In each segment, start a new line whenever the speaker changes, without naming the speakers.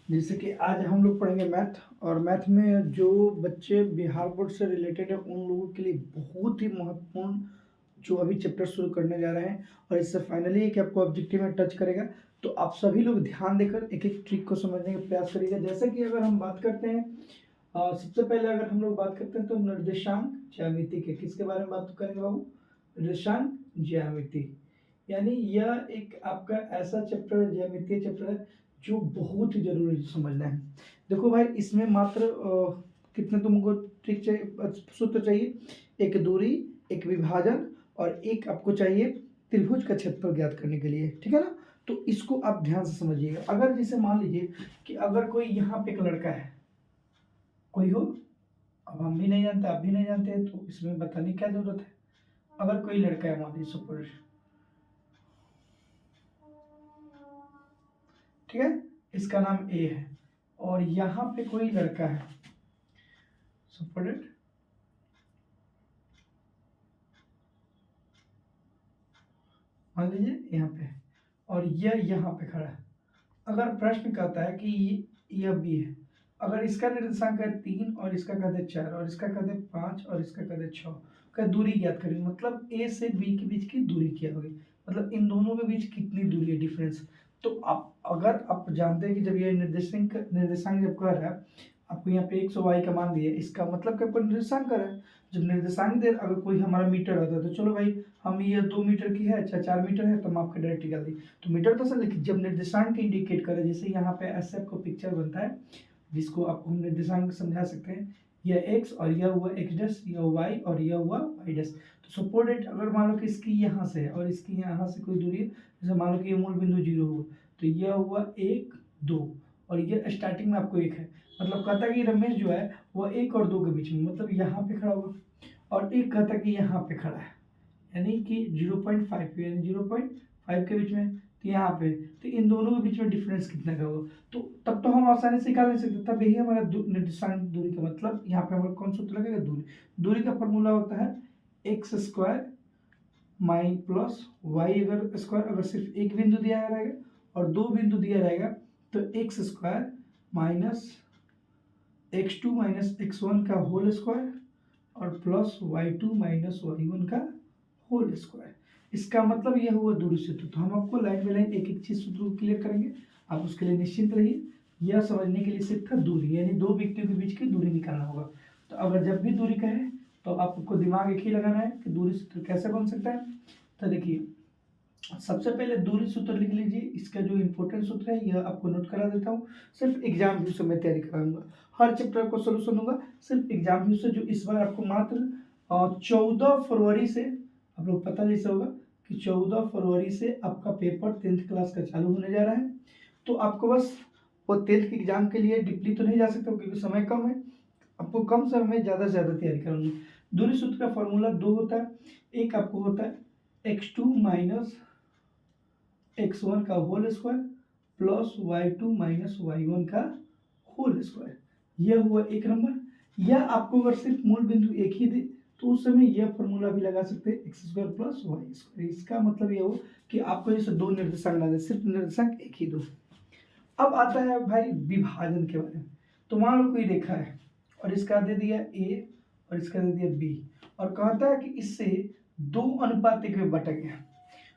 जैसे कि आज हम लोग पढ़ेंगे मैथ और मैथ में जो बच्चे बिहार बोर्ड से रिलेटेड है उन लोगों के लिए बहुत ही महत्वपूर्ण जो अभी चैप्टर शुरू करने जा रहे हैं और इससे फाइनली एक आपको ऑब्जेक्टिव में टच करेगा। तो आप सभी लोग ध्यान देकर एक एक ट्रिक को समझने का प्रयास करिएगा। जैसे कि अगर हम बात करते हैं सबसे पहले अगर हम लोग बात करते हैं तो निर्देशांक ज्यामिति के किसके बारे में बात करेंगे बाबू? निर्देशांक ज्यामिति। यानी यह एक आपका ऐसा चैप्टर है, ज्यामितीय चैप्टर है जो बहुत ही जरूरी समझना है। देखो भाई इसमें मात्र कितने तुमको ट्रिक चाहिए, सूत्र चाहिए? एक दूरी, एक विभाजन और एक आपको चाहिए त्रिभुज का क्षेत्रफल ज्ञात करने के लिए, ठीक है ना? तो इसको आप ध्यान से समझिएगा। अगर जैसे मान लीजिए कि अगर कोई यहाँ पे एक लड़का है, कोई हो, अब हम भी नहीं जानते आप भी नहीं जानते हैं तो इसमें बताने की क्या जरूरत है। अगर कोई लड़का है मान लीजिए सपोज, ठीक है, इसका नाम ए है और यहाँ पे कोई लड़का है सपोर्टेड, मान लीजिए यहाँ पे, और यह यहाँ पे खड़ा है। अगर प्रश्न कहता है कि यह बी है, अगर इसका निर्देशांक है 3 और इसका कहते हैं 4 और इसका कहते हैं 5 और इसका कहते हैं 6 का दूरी ज्ञात करेंगे, मतलब ए से बी के बीच की दूरी क्या होगी, मतलब इन दोनों के बीच कितनी दूरी है डिफरेंस। तो आप अगर आप जानते हैं कि जब ये निर्देशांक जब कर रहा है आपको यहाँ पे 100 वाई का मान दिया, इसका मतलब कि आपको निर्देशांक कर रहा है। जब निर्देशांक दे अगर कोई हमारा मीटर होता है तो चलो भाई हम ये 2 मीटर की है, अच्छा 4 मीटर है तो हम आपके डायरेक्ट निकाल दी। तो मीटर तो सर लिखिए, जब निर्देशांक इंडिकेट करे, जैसे यहाँ पे ऐसे आपको पिक्चर बनता है जिसको आपको हम निर्देशांक समझा सकते हैं, यह x और यह हुआ x डैश, यह y और यह हुआ y डैश। तो सपोर्टेड अगर मान लो कि इसकी यहाँ से है और इसकी यहाँ से कोई दूरी है, जैसे मान लो कि ये मूल बिंदु 0 हुआ तो यह हुआ 1 2 और ये स्टार्टिंग में आपको 1 है, मतलब कहता है कि रमेश जो है वह 1 और 2 के बीच में, मतलब यहाँ पे खड़ा होगा और एक कहता है कि यहाँ पे खड़ा है यानी कि 0.5 यानी 0.5 के बीच में, तो यहाँ पे तो इन दोनों के बीच में डिफरेंस कितना का होगा, तो तब तो हम आसानी से निकाल नहीं सकते। तब यही हमारा निर्देशांक दूरी का मतलब, यहाँ पे हमारा कौन सूत्र लगेगा? दूरी। दूरी का फॉर्मूला होता है एक्स स्क्वायर माइन प्लस वाई अगर स्क्वायर, अगर सिर्फ एक बिंदु दिया रहेगा और 2 बिंदु दिया रहेगा तो x square minus x2 minus x1 का होल स्क्वायर और प्लस y2 माइनस y1 का होल स्क्वायर। इसका मतलब यह हुआ दूरी सूत्र। तो हम आपको लाइन बाय लाइन एक एक चीज सूत्र को क्लियर करेंगे, आप उसके लिए निश्चिंत रहिए। यह समझने के लिए सिर्फ था दूरी, यानी दो व्यक्तियों के बीच की दूरी निकालना होगा। तो अगर जब भी दूरी कहे तो आपको दिमाग एक ही लगाना है कि दूरी सूत्र कैसे बन सकता है। तो देखिए सबसे पहले दूरी सूत्र लिख लीजिए, इसका जो इंपॉर्टेंट सूत्र है यह आपको नोट करा देता हूँ। सिर्फ एग्जाम व्यू से मैं तैयारी कराऊंगा, हर चैप्टर को सोल्यूशन दूंगा सिर्फ एग्जाम व्यू से, जो इस बार आपको मात्र 14 फरवरी से, आप लोग पता जैसे होगा कि 14 फरवरी से आपका पेपर 10th क्लास का चालू होने जा रहा है। तो आपको बस वो 10th के एग्जाम के लिए डीपली तो नहीं जा सकता क्योंकि समय कम है, आपको कम समय में ज़्यादा से ज़्यादा तैयारी कराऊंगी। दूरी सूत्र का फॉर्मूला 2 होता है, एक आपको होता है x2 माइनस x1 का whole square plus y2 minus y1 का होल स्क्वायर, यह हुआ एक नंबर। यह आपको अगर सिर्फ मूल बिंदु एक ही दे तो उस समय यह फॉर्मूला भी लगा सकते हैं X square plus Y square. इसका मतलब यह हो कि आपको जैसे दो निर्देशांक ना दे, सिर्फ निर्देशांक एक ही दो। अब आता है भाई विभाजन के बारे में। तो मान लो कोई रेखा है और इसका दे दिया ए और इसका दे दिया बी और कहता है कि इससे 2 अनुपात 1 में बटा गया,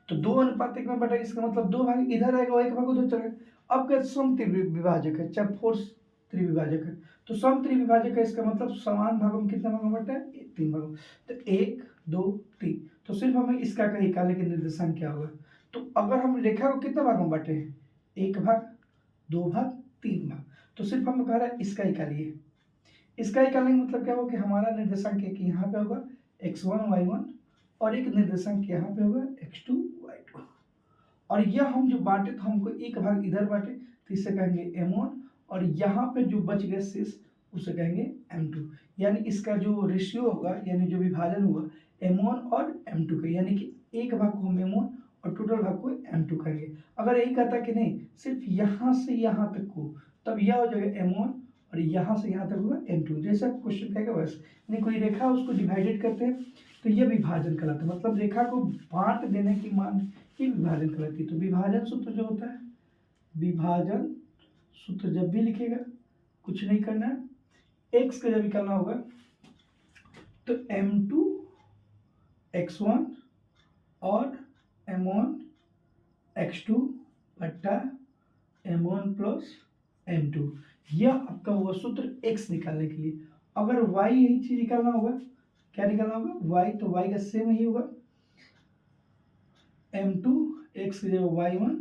तो 2 अनुपात 1 में बटा, इसका मतलब 2 भाग इधर आएगा और 1 भाग उधर चलेगा। अब क्या सम त्रिविभाजक है, चाहे फोर्स त्रिविभाजक है, तो सम त्रिविभाजक है, इसका मतलब समान भागों में कितने भागों में बटा है? 3 भागों। तो 1 2 3, तो सिर्फ हमें इसका का निकालने के निर्देशांक क्या होगा। तो अगर हम रेखा को कितने भागों में बांटे हैं? 1 भाग 2 भाग 3 भाग, तो सिर्फ हम कह रहे हैं इसका निकालिए। इसका निकालने का मतलब क्या होगा कि हमारा निर्देशांक एक यहाँ पे होगा x1 y1 और एक निर्देशांक यहाँ पे होगा x2 y2, और यह हम जो बांटे तो हमको एक भाग इधर बांटे तो इसे कहेंगे m1 और यहाँ पे जो बच गया शेष उसे कहेंगे m2, यानी इसका जो रेशियो होगा यानी जो विभाजन हुआ m1 और m2 का, यानी कि एक भाग को हम m1 और टोटल भाग को m2 कहेंगे। अगर यही कहता कि नहीं सिर्फ यहाँ से यहाँ तक को, तब यह हो जाएगा m1 और यहाँ से यहाँ तक होगा m2, जैसा क्वेश्चन कहेगा वैसे। यानी कोई रेखा उसको डिवाइडेड करते हैं तो यह विभाजन कहलाता है, मतलब रेखा को बांट देने की मान ये विभाजन कहलाती है। तो विभाजन सूत्र जो होता है, विभाजन सूत्र जब भी लिखेगा कुछ नहीं करना है, x का जब निकालना होगा तो m2 x1 और m1 x2 बट्टा m1 प्लस m2, यह आपका हुआ सूत्र x निकालने के लिए। अगर y यही चीज निकालना होगा, क्या निकालना होगा y, तो y का सेम ही होगा m2 x की जगह y1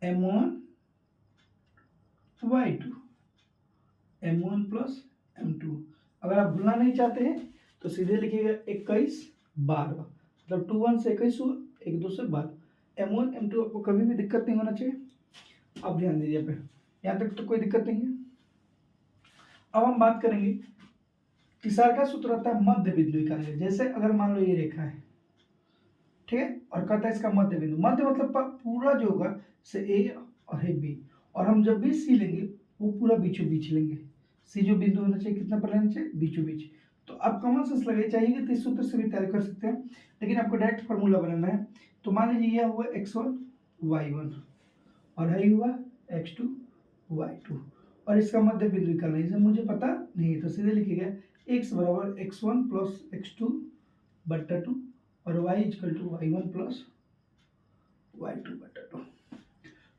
m1 y2 m1 plus m2। अगर आप भूलना नहीं चाहते हैं तो सीधे लिखिएगा 21 12, मतलब 2 1 से 21 हुआ, 1 2 से 12। m1 m2 आपको कभी भी दिक्कत नहीं होना चाहिए। अब ध्यान दीजिए पे, यहाँ तक तो कोई दिक्कत नहीं है। अब हम बात करेंगे तीसरा का सूत्र आता है मध्य बिंदु निकालने। जैसे अगर मान लो ये रेखा है, ठीक है, और कहता है इसका मध्य बिंदु, मध्य मतलब पूरा जो होगा से ए और है बी, और हम जब भी सी लेंगे वो पूरा बीचों बीच लेंगे। सी जो बिंदु होना चाहिए कितना पर लेना चाहिए, बीचों बीच। तो आप कॉमन सेंस लगे, चाहिए कि इस सूत्र से भी तैयार कर सकते हैं, लेकिन आपको डायरेक्ट फार्मूला बनाना है। तो मान लीजिए यह हुआ x1 y1 और है हुआ x2 y2, और इसका मध्य बिंदु निकालना है, इसे मुझे पता नहीं है तो सीधे लिखिएगा x बराबर x1 प्लस x2 बट्टा 2 और y equal to y1 plus y2 बट्टा 2।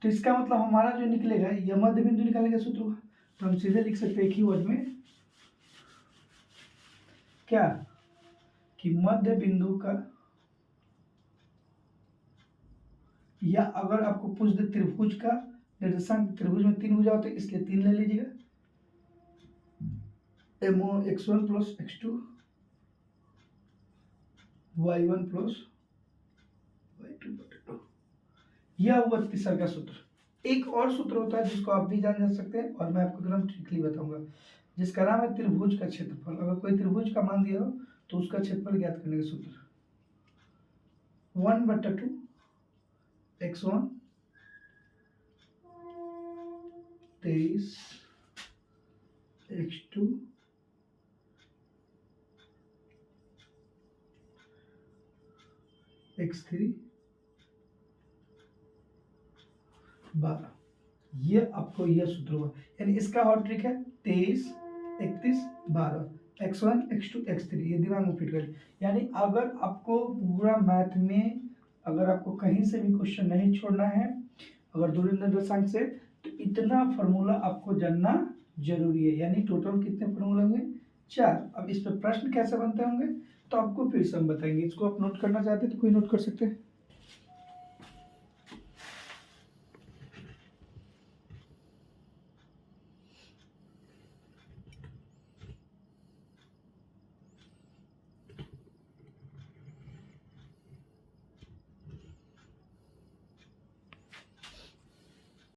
तो इसका मतलब हमारा जो निकलेगा यह मध्य बिंदु निकालने का सूत्र होगा। तो हम सीधे लिख सकते हैं एक ही वर्ड में क्या, कि मध्य बिंदु का, या अगर आपको पूछ दे त्रिभुज का निर्देशांक, त्रिभुज में 3 भुजा होते हैं इसलिए 3 ले लीजिएगा, x1 plus x2 y1 plus y2 बटा 2। यह हुआ तीसरा का सूत्र। एक और सूत्र होता है जिसको आप भी जान सकते हैं और मैं आपको एकदम ट्रिकली बताऊंगा, जिसका नाम है त्रिभुज का क्षेत्रफल। अगर कोई त्रिभुज का मान दिया हो तो उसका क्षेत्रफल ज्ञात करने का सूत्र 1 बटा 2 x1 23 x2 x3 12। ये आपको यह सूत्र हुआ, यानी इसका और ट्रिक है 23 31 12 x1 x2 x3, ये दिमाग में फिट कर। यानी अगर आपको पूरा मैथ में अगर आपको कहीं से भी क्वेश्चन नहीं छोड़ना है, अगर दूरी निर्देशांक से, तो इतना फार्मूला आपको जानना जरूरी है। यानी टोटल कितने फार्मूला होंगे, 4। अब इस पर प्रश्न कैसे बनते होंगे तो आपको फिर से हम बताएंगे। इसको आप नोट करना चाहते हैं तो कोई नोट कर सकते हैं।